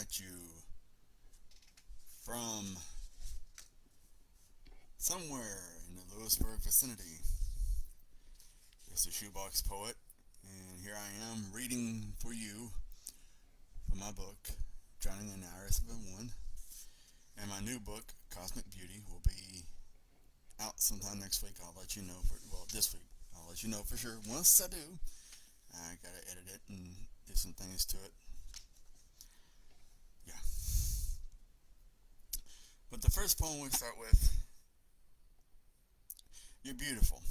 at you from somewhere in the Lewisburg vicinity. It's the Shoebox Poet, and here I am reading for you from my book, Drowning in the Iris of a Woman. And my new book, Cosmic Beauty, will be out sometime next week. I'll let you know this week. I'll let you know for sure. Once I do, I gotta edit it and do some things to it. Yeah. But the first poem we start with, you're beautiful,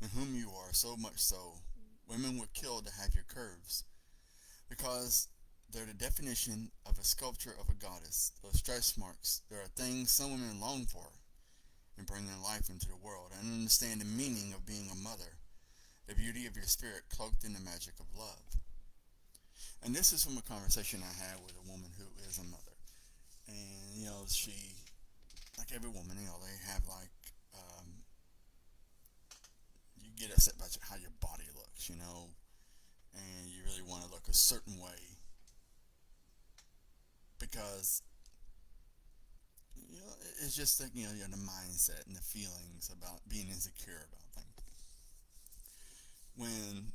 in whom you are, so much so. Women would kill to have your curves, because they're the definition of a sculpture of a goddess. Those stretch marks, there are things some women long for and bring their life into the world, and understand the meaning of being a mother, the beauty of your spirit cloaked in the magic of love. And this is from a conversation I had with a woman who is a mother. And, she, like every woman, they have you get upset about how your body looks, and you really want to look a certain way because, it's just like, the mindset and the feelings about being insecure about things. When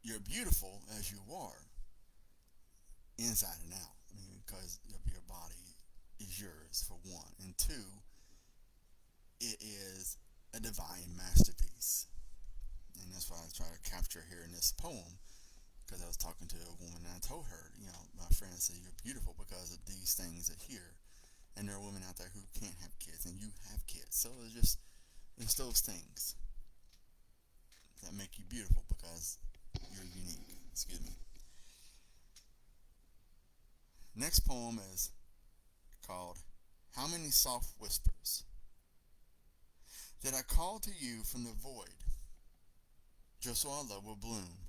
you're beautiful as you are, inside and out, because your body is yours, for one, and two, it is a divine masterpiece. And that's what I try to capture here in this poem, because I was talking to a woman and I told her, my friend said, you're beautiful because of these things that here. And there are women out there who can't have kids, and you have kids. So it's those things that make you beautiful because you're unique. Excuse me. Next poem is called How Many Soft Whispers Did I Call to You from the Void, just so our love will bloom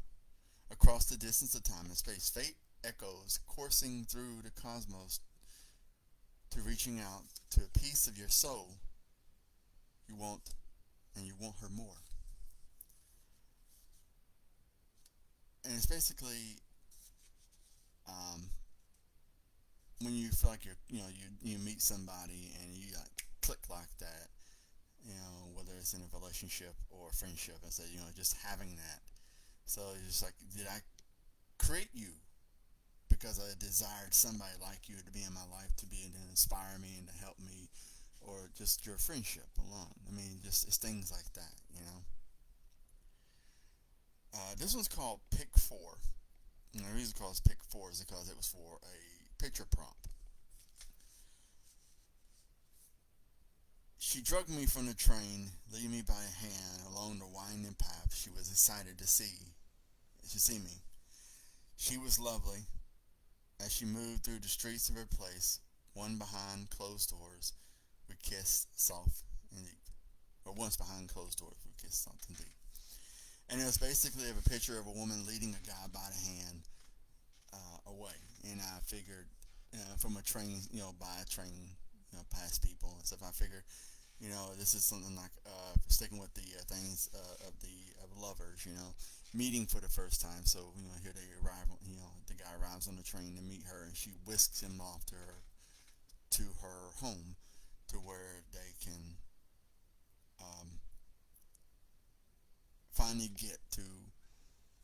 across the distance of time and space. Fate echoes coursing through the cosmos to reaching out to a piece of your soul you want, and you want her more. And it's basically when you feel like you meet somebody and you click like that, whether it's in a relationship or a friendship, and say, just having that. So it's just like, did I create you because I desired somebody like you to be in my life, to inspire me and to help me, or just your friendship alone? Just it's things like that, This one's called Pick 4. And the reason it's called Pick 4 is because it was for a picture prompt. She drugged me from the train, leading me by a hand along the winding path. She was excited to see me. She was lovely. As she moved through the streets of her place, one behind closed doors, we kissed soft and deep. Or once behind closed doors, we kissed soft and deep. And it was basically a picture of a woman leading a guy by the hand away. And I figured, from a train, by a train, past people and stuff, I figured, this is something like sticking with the things of lovers, meeting for the first time. So, here they arrive, the guy arrives on the train to meet her, and she whisks him off to her home, to where they can finally get to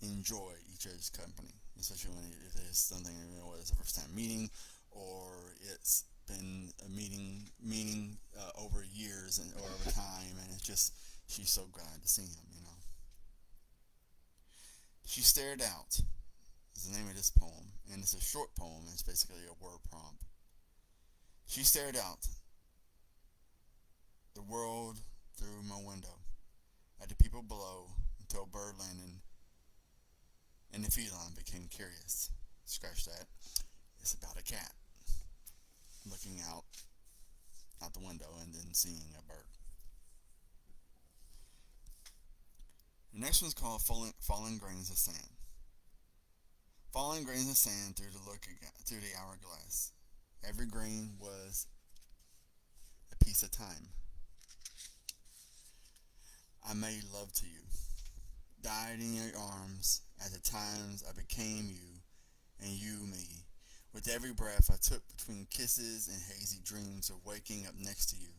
enjoy each other's company, especially when it is something, whether it's a first time meeting or it's been a meaning over years or over time, and it's just, she's so glad to see him. She stared out is the name of this poem, and it's a short poem. It's basically a word prompt. She stared out the world through my window at the people below, until a bird landed and the feline became curious. Scratch that. It's about a cat looking out the window and then seeing a bird. The next one's called Falling Grains of Sand. Falling grains of sand through the hourglass. Every grain was a piece of time. I made love to you, died in your arms at the times I became you, and you me. with every breath I took between kisses and hazy dreams of waking up next to you.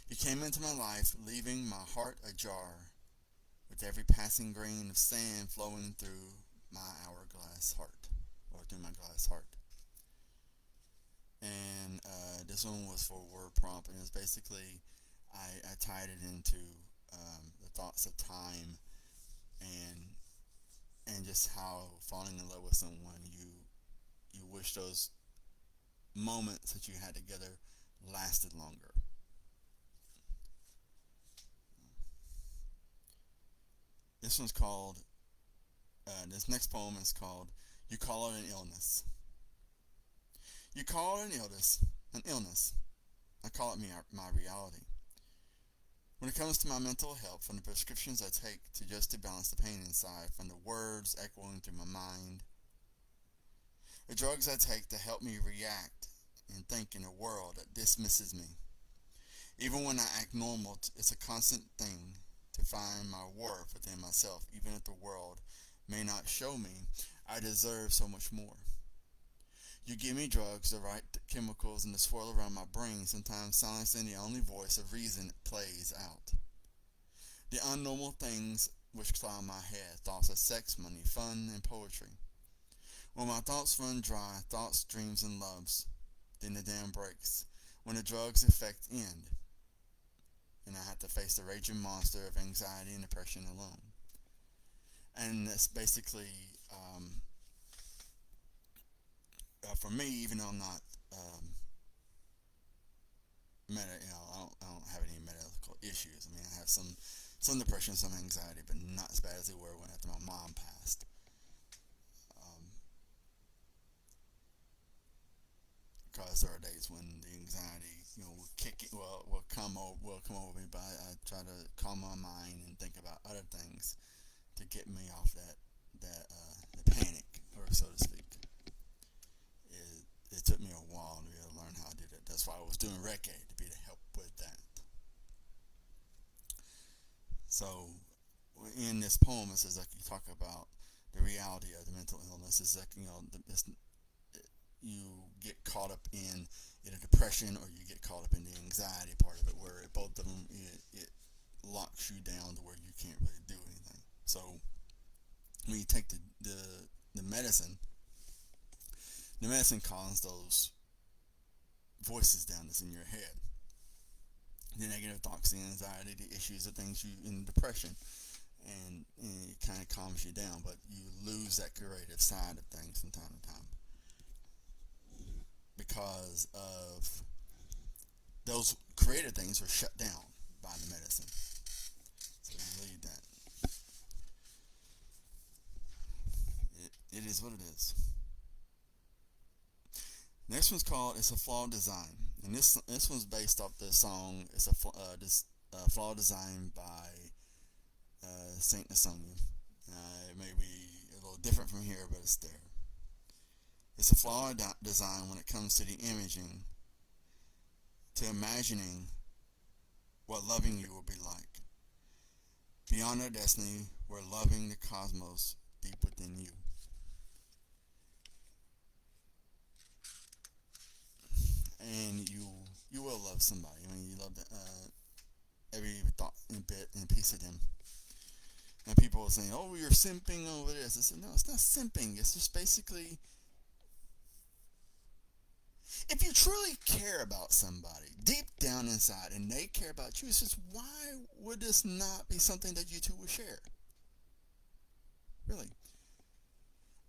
You came into my life, leaving my heart ajar, with every passing grain of sand flowing through my hourglass heart, or through my glass heart. And this one was for word prompt, and it was basically, I tied it into the thoughts of time and just how falling in love with someone, you wish those moments that you had together lasted longer. This one's called, this next poem is called You Call It an Illness. You call it an illness. I call it my reality. When it comes to my mental health, from the prescriptions I take to balance the pain inside, from the words echoing through my mind, the drugs I take to help me react and think in a world that dismisses me. Even when I act normal, it's a constant thing to find my worth within myself, even if the world may not show me I deserve so much more. You give me drugs, the right chemicals, and the swirl around my brain, sometimes silencing the only voice of reason plays out. The unnormal things which cloud my head, thoughts of sex, money, fun, and poetry. When my thoughts run dry, thoughts, dreams, and loves, then the dam breaks. When the drugs' effect end, and I have to face the raging monster of anxiety and depression alone. And that's basically, for me, even though I'm not, I don't have any medical issues. I mean, I have some depression, some anxiety, but not as bad as they were when after my mom passed. Because there are days when the anxiety, will come over me, but I try to calm my mind and think about other things to get me off the panic, or so to speak. It took me a while to really learn how to do that. That's why I was doing Rec Aid, to be to help with that. So, in this poem, it says, like, you talk about the reality of the mental illness. Is like, you get caught up in either depression, or you get caught up in the anxiety part of it, where both of them, it locks you down to where you can't really do anything. So when you take the medicine, calms those voices down that's in your head. The negative thoughts, the anxiety, the issues, the things you in depression, and it kind of calms you down, but you lose that creative side of things from time to time because of those creative things are shut down by the medicine. So you leave that. It is what it is. Next one's called "It's a Flawed Design," and this one's based off the song "It's a Flawed Design" by Saint Nasonia. It may be a little different from here, but it's there. It's a flawed design when it comes to the imaging, to imagining what loving you will be like. Beyond our destiny, we're loving the cosmos deep within you. And you will love somebody. I mean, you love every thought and bit and piece of them. And people are saying, "Oh, you're simping over this." I said, "No, it's not simping. It's just basically, if you truly care about somebody deep down inside, and they care about you, it's just, why would this not be something that you two would share? Really."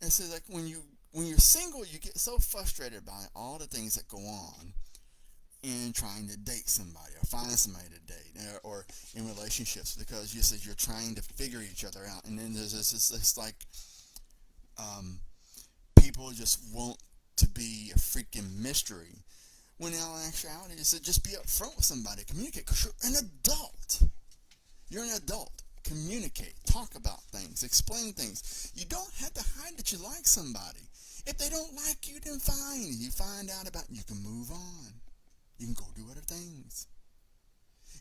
And so, like, when you're single, you get so frustrated by all the things that go on in trying to date somebody or find somebody to date, or in relationships, because you're trying to figure each other out, and then there's this like, people just want to be a freaking mystery, when in all actuality it's to just be upfront with somebody, communicate, because you're an adult. You're an adult. Communicate, talk about things, explain things. You don't have to hide that you like somebody. If they don't like you, then fine. You find out about it, you can move on. You can go do other things.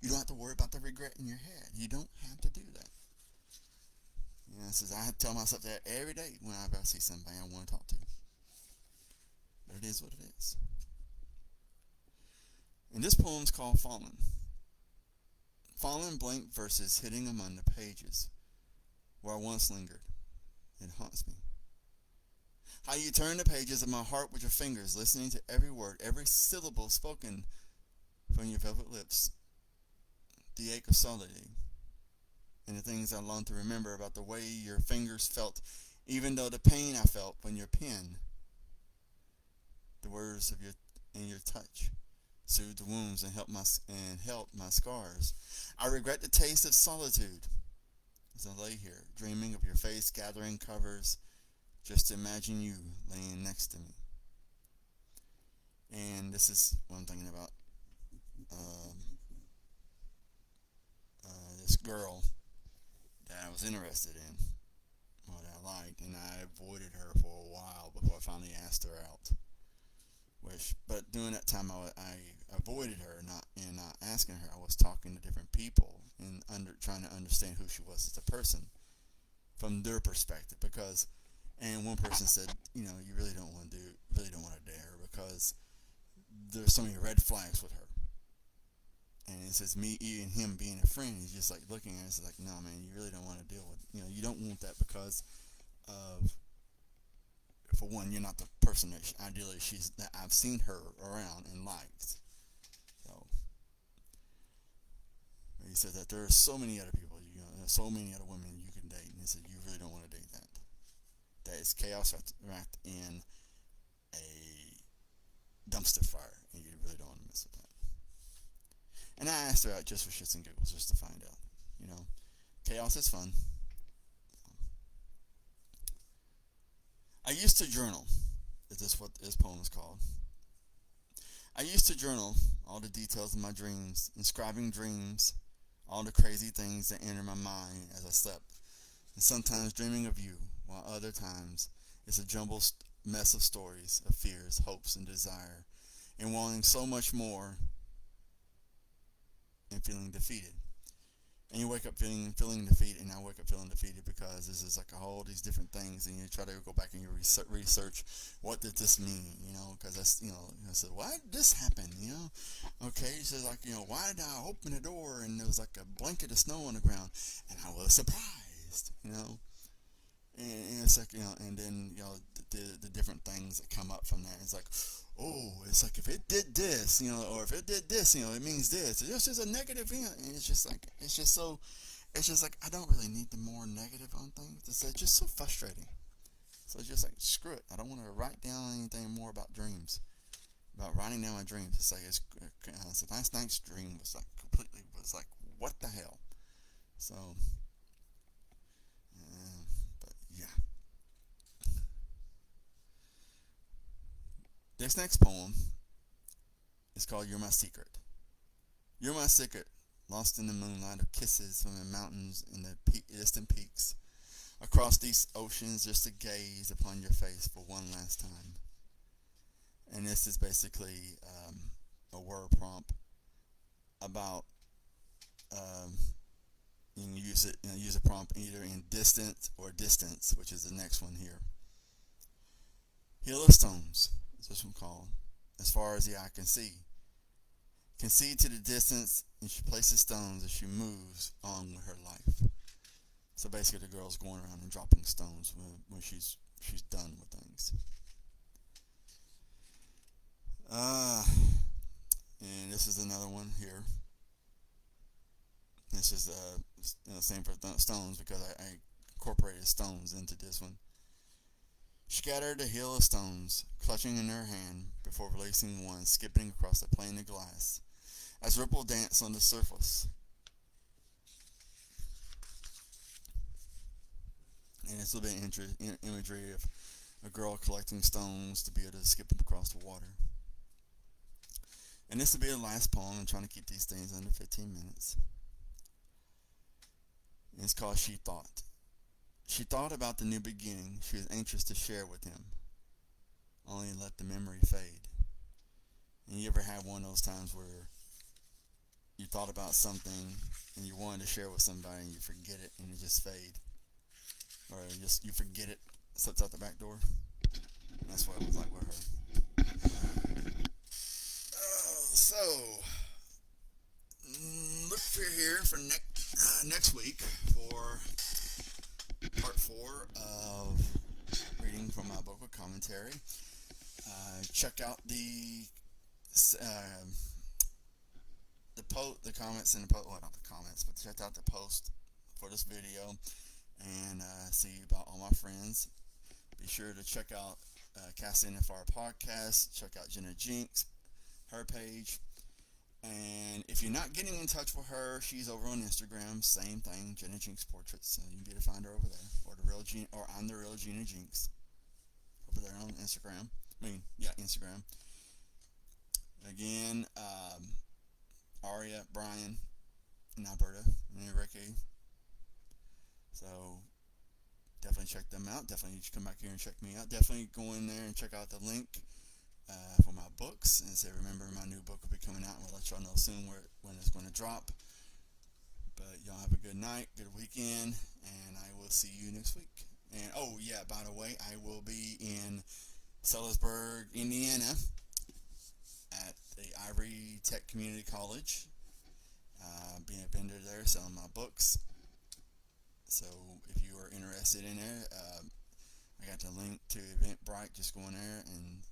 You don't have to worry about the regret in your head. You don't have to do that. I tell myself that every day when I see somebody I want to talk to. is what it is. And this poem's called Fallen. Fallen blank verses hitting among the pages where I once lingered. It haunts me. How you turn the pages of my heart with your fingers, listening to every word, every syllable spoken from your velvet lips. The ache of solitude and the things I long to remember about the way your fingers felt, even though the pain I felt when your pen, the words of your touch, soothed the wounds and helped my scars. I regret the taste of solitude as I lay here, dreaming of your face gathering covers, just to imagine you laying next to me. And this is what I'm thinking about. This girl that I was interested in, or that I liked, and I avoided her for a while before I finally asked her out. But during that time, I avoided her, not asking her. I was talking to different people and trying to understand who she was as a person from their perspective. And one person said, you really don't want to dare her because there's so many red flags with her. And it says me and him being a friend, he's just like looking at us like, no man, you really don't want to deal with, you don't want that because of, for one, you're not the person that that I've seen her around and liked. So he said that there are so many other people, there's so many other women you can date, and he said you really don't want to date that. That is chaos wrapped in a dumpster fire, and you really don't want to mess with that. And I asked her out just for shits and giggles, just to find out. Chaos is fun. I used to journal. Is this what this poem is called? I used to journal all the details of my dreams, inscribing dreams, all the crazy things that enter my mind as I slept, and sometimes dreaming of you, while other times it's a jumbled mess of stories, of fears, hopes, and desire, and wanting so much more and feeling defeated. And you wake up feeling defeated, and I wake up feeling defeated because this is like all these different things, and you try to go back and you research what did this mean, because that's, I said, why did this happen, okay, so like, why did I open the door and there was like a blanket of snow on the ground, and I was surprised, and it's like, and then, the different things that come up from that, it's like, oh, it's like if it did this, or if it did this, it means this. It's just a negative, and it's just like I don't really need the more negative on things. It's just so frustrating. So it's just like, screw it. I don't want to write down anything more about dreams, about writing down my dreams. It's like, so last night's dream was like, what the hell? So, but yeah. This next poem is called You're My Secret. You're my secret, lost in the moonlight of kisses from the mountains and the distant peaks, across these oceans just to gaze upon your face for one last time. And this is basically a word prompt about you can use a prompt either in distant or distance, which is the next one here. Hill of Stones. This one called, as far as the eye can see to the distance, and she places stones as she moves on with her life. So basically the girl's going around and dropping stones when she's done with things. And this is another one here. This is same for stones, because I incorporated stones into this one. Scattered a hill of stones, clutching in her hand, before releasing one, skipping across the plane of glass, as ripple dance on the surface. And it's a little bit imagery of a girl collecting stones to be able to skip them across the water. And this will be the last poem. I'm trying to keep these things under 15 minutes. And it's called She Thought. She thought about the new beginning she was anxious to share with him, only let the memory fade. And you ever had one of those times where you thought about something and you wanted to share with somebody and you forget it and it just fade? Or you forget it, slips out the back door? And that's what it was like with her. back for next week for part 4 of reading from my book of commentary. Check out the comments in the post. Well, not the comments, but check out the post for this video and see about all my friends. Be sure to check out Cassie NFR podcast. Check out Jenna Jinx, her page. And if you're not getting in touch with her, she's over on Instagram. Same thing, Jenna Jinx Portraits. So you can be able to find her over there, or I'm the real Gina Jinx over there on Instagram. Instagram. Again, Aria, Brian, and Alberta, and Ricky. So definitely check them out. Definitely come back here and check me out. Definitely go in there and check out the link for my books. And say, remember, my new book will be coming out. We'll let y'all know soon when it's going to drop. But y'all have a good night, good weekend, and I will see you next week. And by the way, I will be in Sellersburg, Indiana, at the Ivory Tech Community College, being a vendor there, selling my books. So if you are interested in it, I got the link to Eventbrite. Just go in there and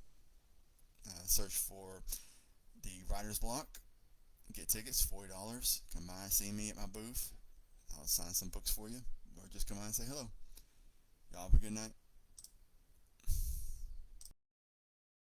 search for the Writer's Block. Get tickets, $40. Come by and see me at my booth. I'll sign some books for you, or just come by and say hello. Y'all have a good night.